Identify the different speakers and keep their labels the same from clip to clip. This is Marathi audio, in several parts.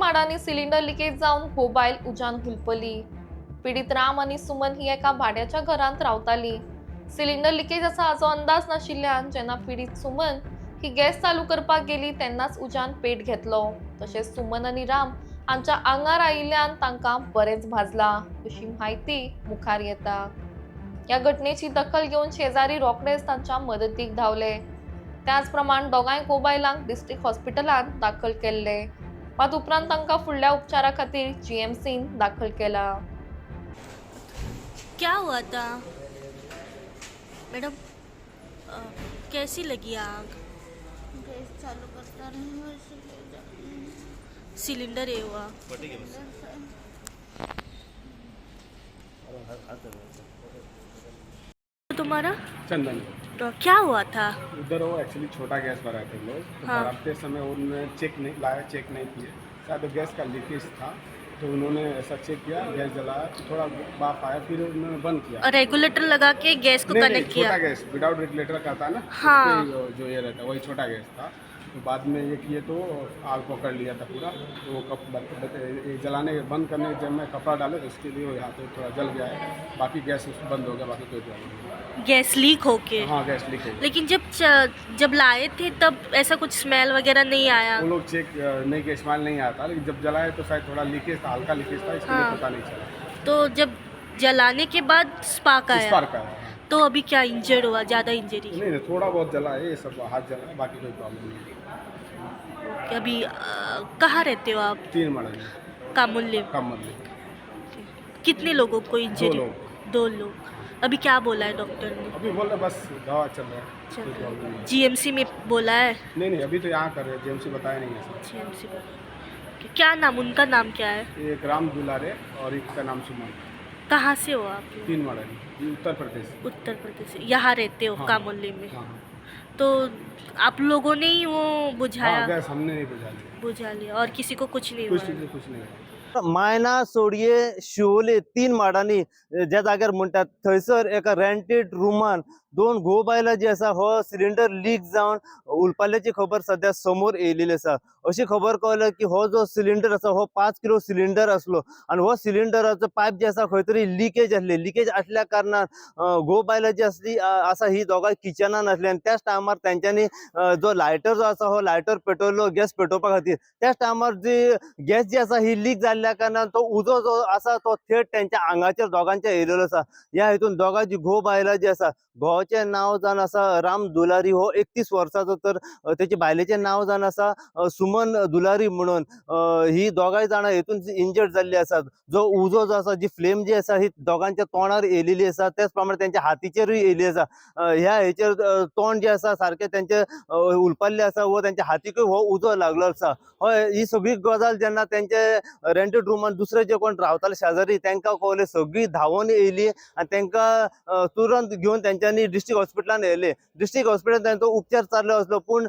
Speaker 1: माडांनी सिलिंडर लिकेज जाऊन मोबाईल उजान हुलपली। पीडित राम आणि सुमन ही एका भाड्याच्या घरात रावताली। सिलिंडर लिकेजाचा हाचो अंदाज नाशिल्ल्यान जेन्ना पीडित सुमन ही गॅस चालू करपाक गेली तेन्नाच उजान पेट घेतलो। तशेंच सुमन आणि राम हांच्या आंगार आयिल्ल्यान तांकां बरेंच भाजला अशी माहिती मुखार येता। या घटनेची दखल घेवन शेजारी रोखडेच तांच्या मदतीक धावले। त्याच प्रमाण दोगांय मोबायलांक डिस्ट्रिक्ट हॉस्पिटलांत दाखल केल्ले। मात उपरांत तांकां फुडल्या उपचारा खातीर जीएमसीन दाखल केला।
Speaker 2: क्या हुआ था मैडम? कैसी लगी आग?
Speaker 3: गैस चालू करता नहीं हूँ इसलिए जाती
Speaker 2: सिलेंडर ये हुआ। तुम्हारा
Speaker 4: चंदन।
Speaker 2: तो क्या हुआ था?
Speaker 4: उधर वो एक्चुअली छोटा गैस भराए थे लोग, तो
Speaker 2: हाँ।
Speaker 4: भराते समय उन्होंने चेक नहीं किए, शायद गैस का लीकेज था, तो उन्होंने ऐसा चेक किया, गैस जलाया तो थोड़ा बाप आया, फिर उन्होंने बंद किया।
Speaker 2: और रेगुलेटर लगा के गैस को
Speaker 4: नहीं,
Speaker 2: कनेक्ट
Speaker 4: छोटा
Speaker 2: किया।
Speaker 4: गैस विदाउट रेगुलेटर का था ना,
Speaker 2: हाँ।
Speaker 4: उस पे जो ये रहता है वही छोटा गैस था। तो बाद में ये किए तो आग पकड़ लिया था पूरा। तो वो जलाने बंद करने जब मैं कपड़ा डाले तो उसके लिए वो यहाँ पे थोड़ा जल गया है, बाकी गैस बंद हो गया, बाकी कोई प्रॉब्लम नहीं।
Speaker 2: Gas leak okay?
Speaker 4: हाँ, गैस लीक हो गया।
Speaker 2: लेकिन जब लाए थे तब ऐसा कुछ स्मेल वगैरह नहीं आया?
Speaker 4: वो लोग चेक नहीं कि स्मेल नहीं आता, लेकिन जब जलाए तो शायद थोड़ा लीकेज था, हल्का लीकेज था, इसके लिए पता नहीं चला।
Speaker 2: तो जब जलाने के बाद स्पार्क आया?
Speaker 4: स्पार्क आया, हाँ।
Speaker 2: तो अभी क्या इंजर्ड हुआ? ज़्यादा इंजरी?
Speaker 4: नहीं, थोड़ा बहुत जला है, ये सब हाथ जला है, बाकी कोई प्रॉब्लम नहीं।
Speaker 2: अभी कहाँ रहते हो आप?
Speaker 4: 3 मरले
Speaker 2: कामुल्ले?
Speaker 4: कम मरले।
Speaker 2: कितने लोगों को इंजरी?
Speaker 4: 2 लोग।
Speaker 2: 2 लोग। अभी क्या बोला है डॉक्टर ने?
Speaker 4: अभी बोल रहे बस दवा चल रहा है,
Speaker 2: चल
Speaker 4: कोई
Speaker 2: रहा
Speaker 4: प्रॉब्लम नहीं।
Speaker 2: जीएमसी में बोला है?
Speaker 4: नहीं, अभी तो यहाँ कर रहे हैं, जेएमसी बताया नहीं है सर।
Speaker 2: जीएमसी बोला। क्या नाम, उनका नाम क्या है?
Speaker 4: एक राम दुलारे और एक का नाम सुमन।
Speaker 2: कहाँ से हो आप?
Speaker 4: 3 मरले, उत्तर प्रदेश।
Speaker 2: उत्तर प्रदेश से। यहाँ रहते हो?
Speaker 4: हाँ।
Speaker 2: कामुल्ले में?
Speaker 4: हाँ, हाँ।
Speaker 2: तो आप लोगों ने ही वो बुझाया?
Speaker 4: हाँ, गैस हमने नहीं बुझा लिया,
Speaker 2: बुझा लिया और किसी को कुछ नहीं
Speaker 4: कुछ
Speaker 2: हुआ?
Speaker 4: कुछ नहीं।
Speaker 5: मायना सोडये शिवोले 3 माडांनी ज्या जाग्यार म्हणटात थंयसर एका रेंटेड रूमान 2 घोव बायलां जी आसा हो सिलिंडर लीक जावन उलपाल्याची खबर सध्या समोर येयलेली आसा। अशी खबर कळल्या की हो जो सिलिंडर आसा हो 5 किलो सिलिंडर आसलो आणि हो सिलिंडराचो पायप जे आसा खंय तरी लिकेज आसल्या कारणान घोव बायलां जी आसली आसा ही दोगांय किचनान आसली आणि त्याच टायमार त्यांच्यानी जो लायटर जो आसा हो लायटर पेटवलो गॅस पेटोवपा खातीर। त्याच टायमार जी गॅस जी आसा ही लीक जाल्ल्या कारणान तो उजो जो आसा तो थेट त्यांच्या आंगाचेर दोगांच्या येयलेलो आसा। ह्या हेतून दोगांची घोव बायलां जी आसा, घोवाचें नांव जावन आसा राम दुलारी, हो 31 वर्साचो, तर तेचे बायलेचें नांव जावन आसा सुमन दुलारी म्हणून। ही दोगांय जाणां हेतून इंजर्ड जाल्ली आसात। जो उजो जो आसा, जी फ्लेम जी आसा ही दोगांच्या तोंडार येयलेली आसा, त्याच प्रमाणे त्यांच्या हातीचेरूय येयली आसा। ह्या हेचेर तोंड जे आसा सारखे त्यांचे उलपाल्ले आसा व त्यांच्या हातीकूय हो उजो लागलो आसा। ही सगळी गजाल जेन्ना त्यांचे रेंटेड रूमान दुसरे जे कोण रावताले शेजारी तांकां कळले, सगळी धांवून येयली आणि तांकां तुरंत घेवन त्यांच्यानी डिस्ट्रिक्ट हॉस्पिटलान व्हेले। डिस्ट्रिक्ट हॉस्पिटलान तांचो उपचार चालू आसलो, पूण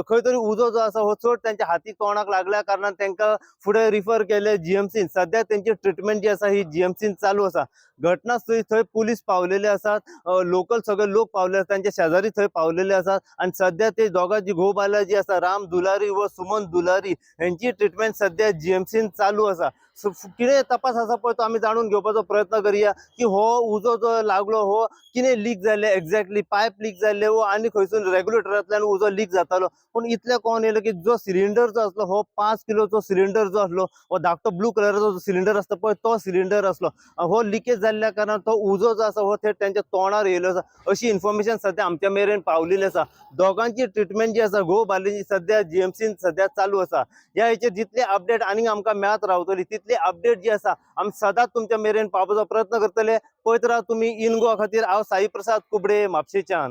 Speaker 5: खंय तरी उजो जो आसा हो चड त्यांच्या हाती तोंडाक लागल्या कारणान तांकां फुडें रिफर केले जीएमसीन। सध्या त्यांची ट्रीटमेंट जी आसा ही जीएमसीन चालू आसा। घटनास्थळी थंय पुलीस पावलेले आसात, लोकल सगळे लोक पावले आसात, त्यांचे शेजारी थंय पावलेले आसात आणि सध्या ते दोगांची घोव बायलां जी आसा राम दुलारी व सुमन दुलारी यांची ट्रीटमेंट सध्या जीएमसीन चालू आसा। कितें तपास आसा पळय तो आमी जाणून घेवपाचो प्रयत्न करुया की हो उजो जो लागलो हो कितें लीक जाल्ले, एक्झॅक्टली पायप लीक जाल्ले व आनी खंयसून रेग्युलेटरांतल्यान उजो लीक जातालो। पूण इतलें कळून येयलें की जो सिलिंडर जो आसलो हो 5 किलोचो सिलिंडर जो आसलो, हो धाकटो ब्लू कलराचो सिलिंडर आसता पळय तो सिलिंडर आसलो। हो लिकेज जाल्ल्या कारणान तो उजो जो आसा हो थेट त्यांच्या तोंडार येयलो आसा, अशी इन्फॉर्मेशन सध्या आमच्या मेरेन पावलेली आसा। दोगांची ट्रीटमेंट जी आसा घोव बायलेची सध्या जीएमसीन सध्या चालू आसा। ह्या हेचेर जितले अपडेट आनीक आमकां मेळत रावतली तितली अपडेट जी आसा आमी सदांच तुमच्या मेरेन पावपाचो प्रयत्न करतले। पळयत राहा तुमी इन गोवा खातीर हांव साई प्रसाद कुबडे, म्हापशेच्यान।